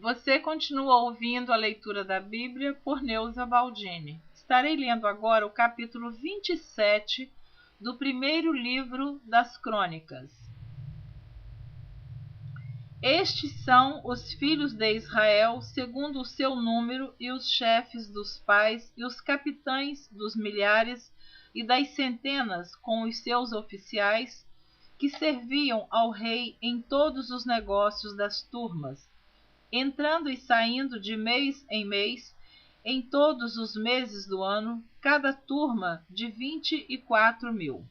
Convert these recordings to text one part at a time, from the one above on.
Você continua ouvindo a leitura da Bíblia por Neuza Baldini. Estarei lendo agora o capítulo 27 do primeiro livro das Crônicas. Estes são os filhos de Israel, segundo o seu número, e os chefes dos pais, e os capitães dos milhares e das centenas, com os seus oficiais, que serviam ao rei em todos os negócios das turmas, entrando e saindo de mês em mês, em todos os meses do ano, cada turma de 24.000.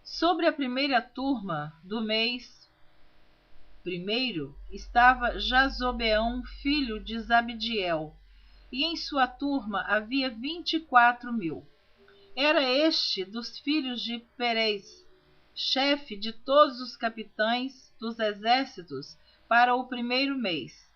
Sobre a primeira turma do mês primeiro estava Jazobeão, filho de Zabdiel, e em sua turma havia 24.000. Era este dos filhos de Perez, chefe de todos os capitães dos exércitos, para o primeiro mês.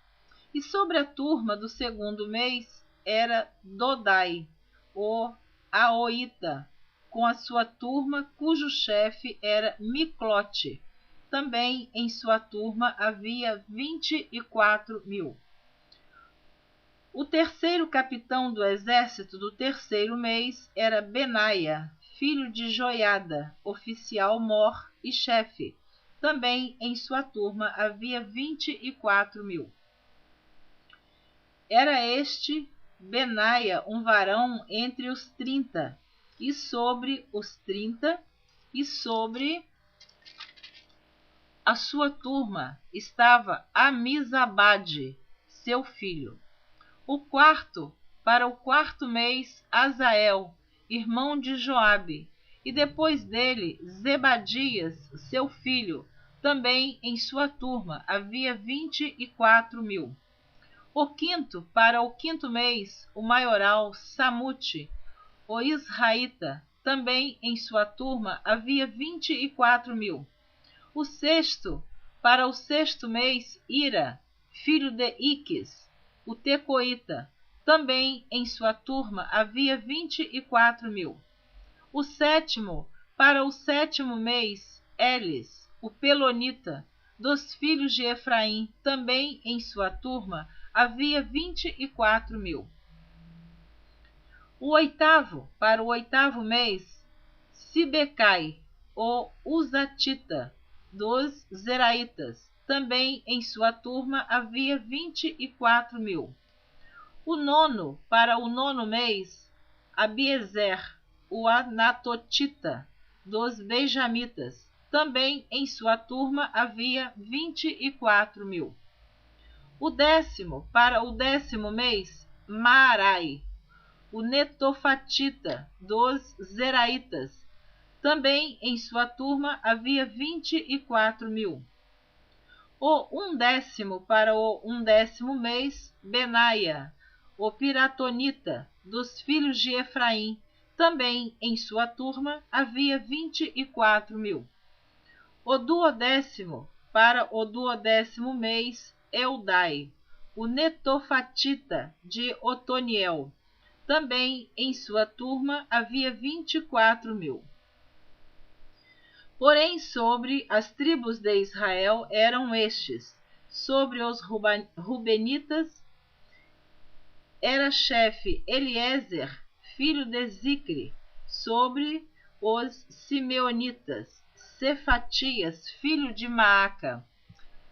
E sobre a turma do segundo mês era Dodai, o Aoita, com a sua turma, cujo chefe era Miclote. Também em sua turma havia 24.000. O terceiro capitão do exército do terceiro mês era Benaia, filho de Joiada, oficial mor e chefe. Também em sua turma havia 24.000. Era este Benaia um varão entre os 30, e sobre os 30, e sobre a sua turma estava Amizabade, seu filho. O quarto, para o quarto mês, Azael, irmão de Joabe, e depois dele Zebadias, seu filho. Também em sua turma havia 24.000. O quinto, para o quinto mês, o maioral Samute, o israelita. Também em sua turma havia 24.000. O sexto, para o sexto mês, Ira, filho de Iques, o tecoita. Também em sua turma havia 24.000. O sétimo, para o sétimo mês, Elis, o pelonita, dos filhos de Efraim. Também em sua turma havia 24.000. O oitavo, para o oitavo mês, Sibecai, o Uzatita, dos Zeraitas. Também em sua turma havia 24.000. O nono, para o nono mês, Abiezer, o Anatotita, dos Benjamitas. Também em sua turma havia 24.000. O décimo, para o décimo mês, Maarai, o Netofatita, dos Zeraitas. Também em sua turma havia 24.000. O undécimo, para o undécimo mês, Benaia, o piratonita, dos filhos de Efraim. Também em sua turma havia 24.000. O duodécimo, para o duodécimo mês, Eldai, o netofatita de Otoniel. Também em sua turma havia 24.000. Porém, sobre as tribos de Israel eram estes: sobre os Rubenitas era chefe Eliezer, filho de Zicre; sobre os Simeonitas, Cefatias, filho de Maaca;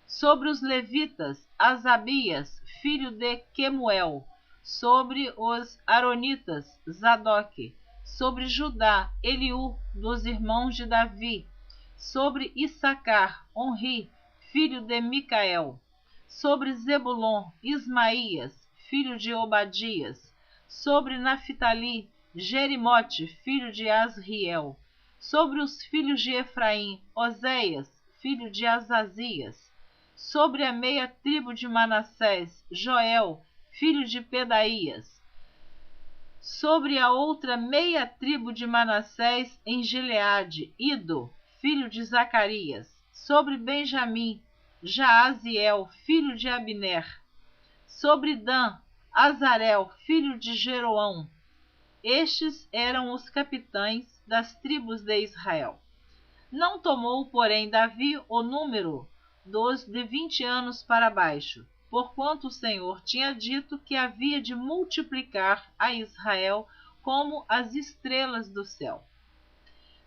sobre os levitas, Asabias, filho de Quemuel; sobre os aronitas, Zadok; sobre Judá, Eliú, dos irmãos de Davi; sobre Issacar, Onri, filho de Micael; sobre Zebulon, Ismaías, filho de Obadias; sobre Naphtali, Jerimote, filho de Asriel; sobre os filhos de Efraim, Oséias, filho de Azazias; sobre a meia tribo de Manassés, Joel, filho de Pedaías; sobre a outra meia tribo de Manassés em Gileade, Ido, filho de Zacarias; sobre Benjamim, Jaaziel, filho de Abner; sobre Dan, Azarel, filho de Jeroão. Estes eram os capitães das tribos de Israel. Não tomou, porém, Davi o número dos de 20 anos para baixo, porquanto o Senhor tinha dito que havia de multiplicar a Israel como as estrelas do céu.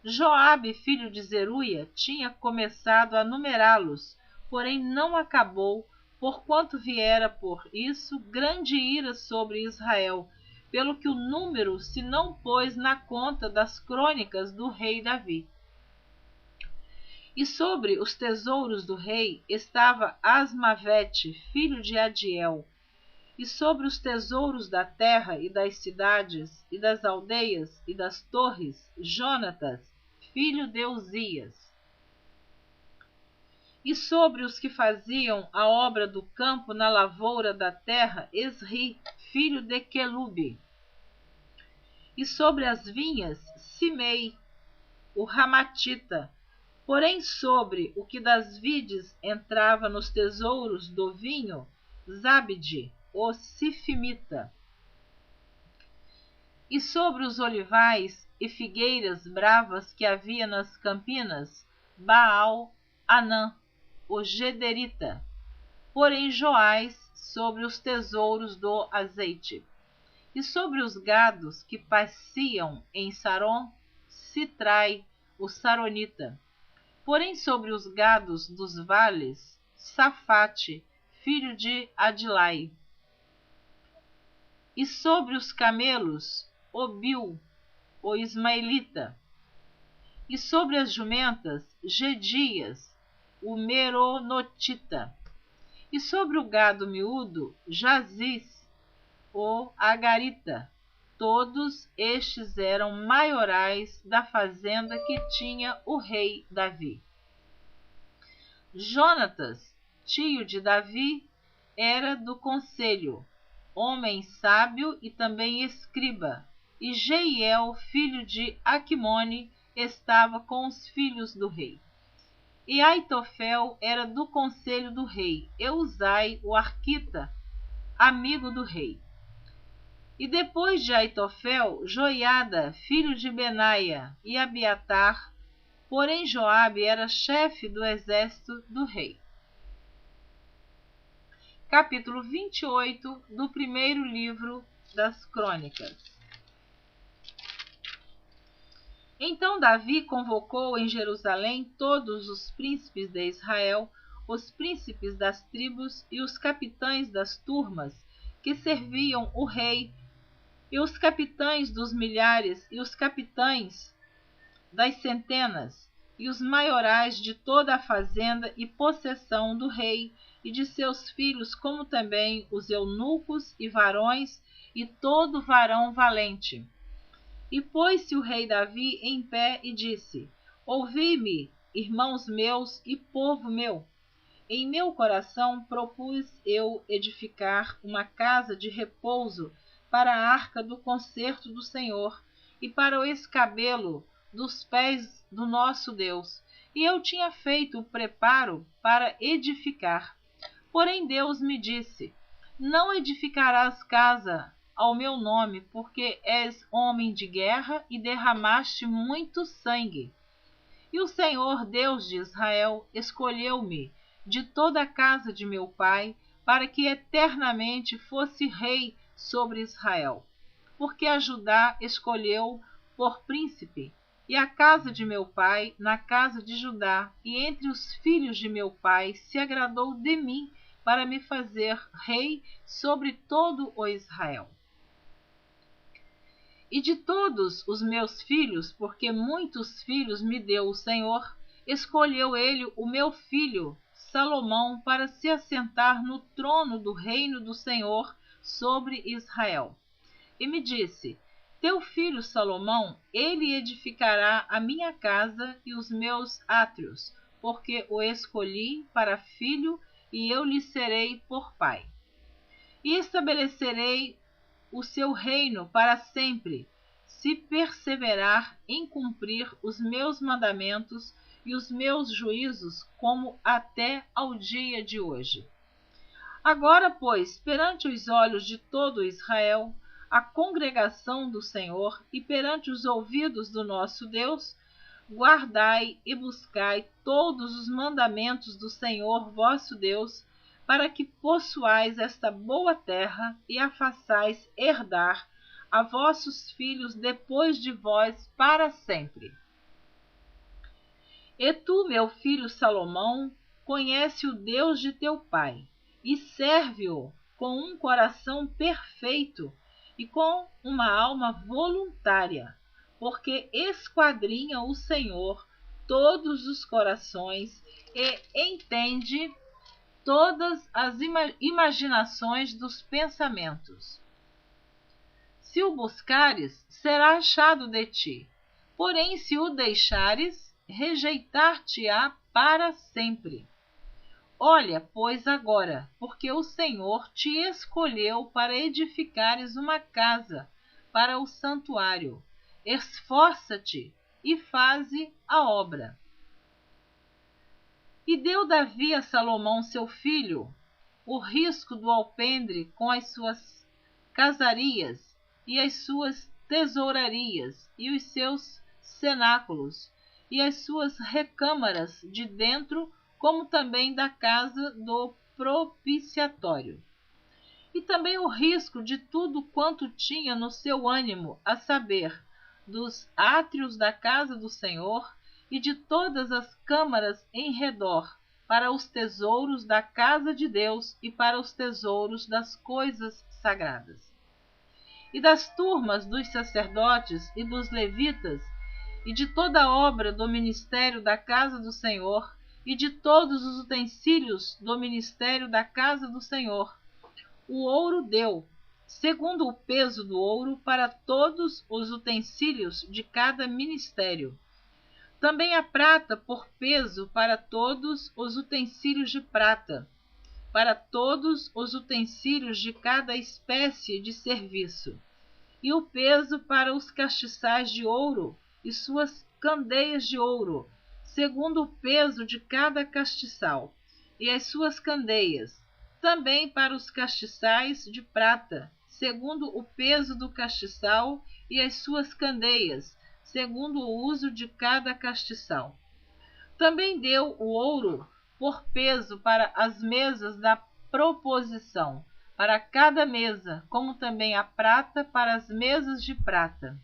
Joabe, filho de Zeruia, tinha começado a numerá-los, porém não acabou, porquanto viera por isso grande ira sobre Israel, pelo que o número se não pôs na conta das crônicas do rei Davi. E sobre os tesouros do rei estava Asmavete, filho de Adiel, e sobre os tesouros da terra e das cidades, e das aldeias e das torres, Jonatas, filho de Uzias. E sobre os que faziam a obra do campo na lavoura da terra, Esri, filho de Quelube. E sobre as vinhas, Simei, o Ramatita. Porém sobre o que das vides entrava nos tesouros do vinho, Zabde, o Sifimita. E sobre os olivais e figueiras bravas que havia nas campinas, Baal-Anã, o Gederita. Porém Joás sobre os tesouros do azeite. E sobre os gados que pasciam em Saron, Sitrai, o Saronita. Porém sobre os gados dos vales, Safate, filho de Adilai. E sobre os camelos, Obil, o Ismaelita. E sobre as jumentas, Gedias, o Meronotita. E sobre o gado miúdo, Jaziz, o Agarita. Todos estes eram maiorais da fazenda que tinha o rei Davi. Jonatas, tio de Davi, era do conselho, homem sábio e também escriba, e Jeiel, filho de Aquimone, estava com os filhos do rei. E Aitofel era do conselho do rei, e Uzai, o arquita, amigo do rei. E depois de Aitofel, Joiada, filho de Benaia, e Abiatar, porém Joabe era chefe do exército do rei. Capítulo 28 do primeiro livro das Crônicas. Então Davi convocou em Jerusalém todos os príncipes de Israel, os príncipes das tribos e os capitães das turmas que serviam o rei, e os capitães dos milhares e os capitães das centenas, e os maiorais de toda a fazenda e possessão do rei e de seus filhos, como também os eunucos e varões e todo varão valente. E pôs-se o rei Davi em pé e disse: Ouvi-me, irmãos meus e povo meu. Em meu coração propus eu edificar uma casa de repouso para a arca do concerto do Senhor e para o escabelo dos pés do nosso Deus. E eu tinha feito o preparo para edificar. Porém Deus me disse: Não edificarás casa ao meu nome, porque és homem de guerra e derramaste muito sangue. E o Senhor, Deus de Israel, escolheu-me de toda a casa de meu pai, para que eternamente fosse rei sobre Israel. Porque a Judá escolheu por príncipe, e a casa de meu pai na casa de Judá, e entre os filhos de meu pai se agradou de mim, para me fazer rei sobre todo o Israel. E de todos os meus filhos, porque muitos filhos me deu o Senhor, escolheu ele o meu filho Salomão para se assentar no trono do reino do Senhor sobre Israel. E me disse: Teu filho Salomão, ele edificará a minha casa e os meus átrios, porque o escolhi para filho e eu lhe serei por pai. E estabelecerei o seu reino para sempre, se perseverar em cumprir os meus mandamentos e os meus juízos, como até ao dia de hoje. Agora, pois, perante os olhos de todo Israel, a congregação do Senhor, e perante os ouvidos do nosso Deus, guardai e buscai todos os mandamentos do Senhor vosso Deus, para que possuais esta boa terra e a façais herdar a vossos filhos depois de vós para sempre. E tu, meu filho Salomão, conhece o Deus de teu pai, e serve-o com um coração perfeito e com uma alma voluntária, porque esquadrinha o Senhor todos os corações e entende todas as imaginações dos pensamentos. Se o buscares, será achado de ti, porém se o deixares, rejeitar-te-á para sempre. Olha, pois, agora, porque o Senhor te escolheu para edificares uma casa para o santuário. Esforça-te e faze a obra. E deu Davi a Salomão seu filho o risco do alpendre com as suas casarias e as suas tesourarias e os seus cenáculos e as suas recâmaras de dentro, como também da casa do propiciatório. E também o risco de tudo quanto tinha no seu ânimo, a saber, dos átrios da casa do Senhor e de todas as câmaras em redor, para os tesouros da casa de Deus e para os tesouros das coisas sagradas. E das turmas dos sacerdotes e dos levitas, e de toda a obra do ministério da casa do Senhor, e de todos os utensílios do ministério da casa do Senhor, o ouro deu, segundo o peso do ouro, para todos os utensílios de cada ministério. Também a prata por peso para todos os utensílios de prata, para todos os utensílios de cada espécie de serviço, e o peso para os castiçais de ouro e suas candeias de ouro, segundo o peso de cada castiçal, e as suas candeias, também para os castiçais de prata, segundo o peso do castiçal, e as suas candeias, segundo o uso de cada castiçal. Também deu o ouro por peso para as mesas da proposição, para cada mesa, como também a prata para as mesas de prata.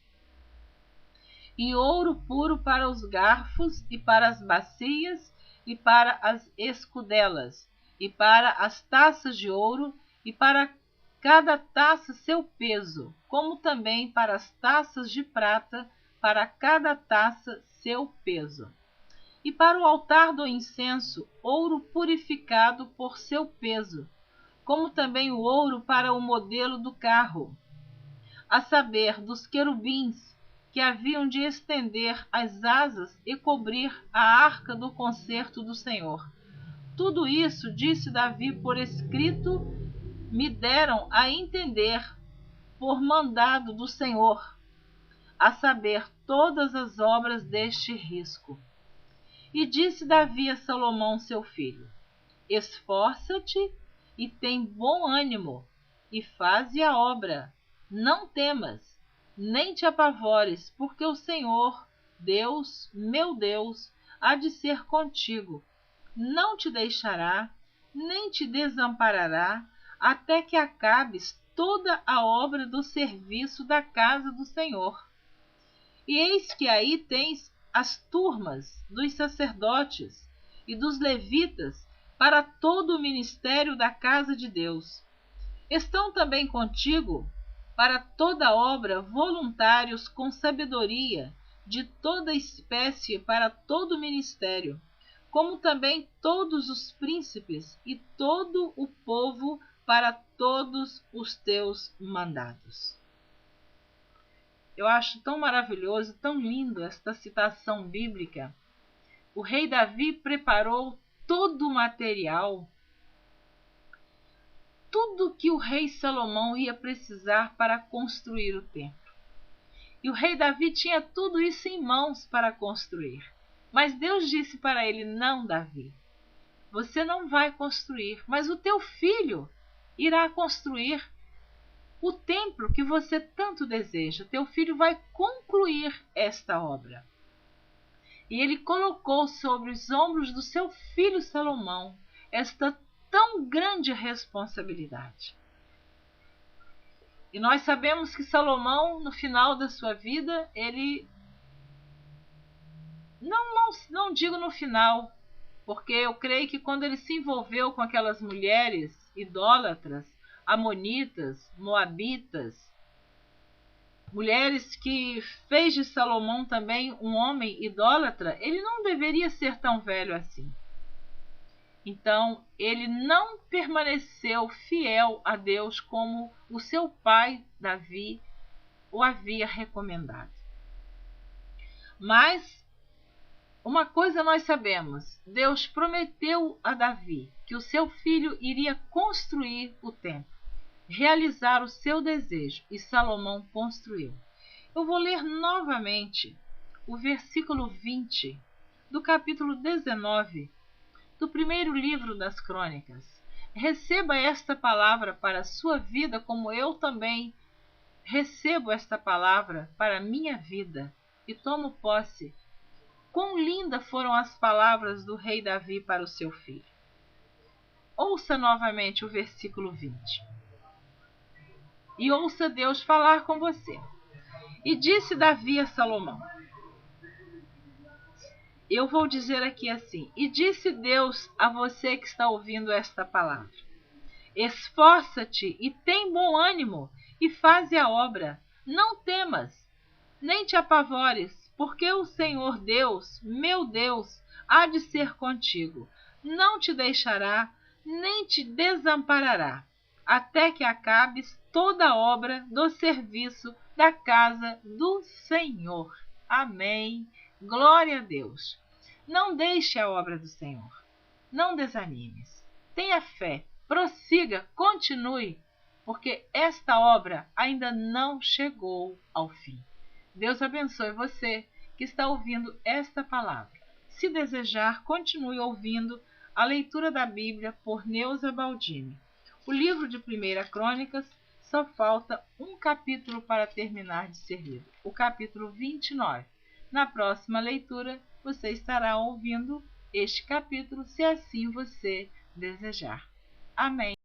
E ouro puro para os garfos, e para as bacias, e para as escudelas, e para as taças de ouro, e para cada taça seu peso, como também para as taças de prata, para cada taça seu peso. E para o altar do incenso, ouro purificado por seu peso, como também o ouro para o modelo do carro, a saber, dos querubins, que haviam de estender as asas e cobrir a arca do concerto do Senhor. Tudo isso, disse Davi por escrito, me deram a entender por mandado do Senhor, a saber, todas as obras deste risco. E disse Davi a Salomão seu filho: esforça-te e tem bom ânimo, e faze a obra. Não temas, nem te apavores, porque o Senhor, Deus, meu Deus, há de ser contigo. Não te deixará, nem te desamparará, até que acabes toda a obra do serviço da casa do Senhor. E eis que aí tens as turmas dos sacerdotes e dos levitas para todo o ministério da casa de Deus. Estão também contigo para toda obra voluntários com sabedoria, de toda espécie para todo o ministério, como também todos os príncipes e todo o povo para todos os teus mandados. Eu acho tão maravilhoso, tão lindo esta citação bíblica. O rei Davi preparou todo o material, tudo que o rei Salomão ia precisar para construir o templo. E o rei Davi tinha tudo isso em mãos para construir. Mas Deus disse para ele: não, Davi, você não vai construir, mas o teu filho irá construir o templo que você tanto deseja. Teu filho vai concluir esta obra. E ele colocou sobre os ombros do seu filho Salomão esta tão grande responsabilidade. E nós sabemos que Salomão, no final da sua vida, ele... Não digo no final, porque eu creio que quando ele se envolveu com aquelas mulheres idólatras, amonitas, moabitas, mulheres que fez de Salomão também um homem idólatra, ele não deveria ser tão velho assim. Então, ele não permaneceu fiel a Deus como o seu pai, Davi, o havia recomendado. Mas, uma coisa nós sabemos, Deus prometeu a Davi que o seu filho iria construir o templo, realizar o seu desejo, e Salomão construiu. Eu vou ler novamente o versículo 20 do capítulo 19 do primeiro livro das Crônicas. Receba esta palavra para a sua vida, como eu também recebo esta palavra para a minha vida e tomo posse. Quão lindas foram as palavras do rei Davi para o seu filho. Ouça novamente o versículo 20. E ouça Deus falar com você. E disse Davi a Salomão... Eu vou dizer aqui assim: e disse Deus a você que está ouvindo esta palavra: esforça-te e tem bom ânimo e faze a obra. Não temas, nem te apavores, porque o Senhor Deus, meu Deus, há de ser contigo. Não te deixará, nem te desamparará, até que acabes toda a obra do serviço da casa do Senhor. Amém. Glória a Deus. Não deixe a obra do Senhor. Não desanimes. Tenha fé. Prossiga, continue, porque esta obra ainda não chegou ao fim. Deus abençoe você que está ouvindo esta palavra. Se desejar, continue ouvindo a leitura da Bíblia por Neuza Baldini. O livro de 1 Crônicas só falta um capítulo para terminar de ser lido, o capítulo 29. Na próxima leitura, você estará ouvindo este capítulo, se assim você desejar. Amém.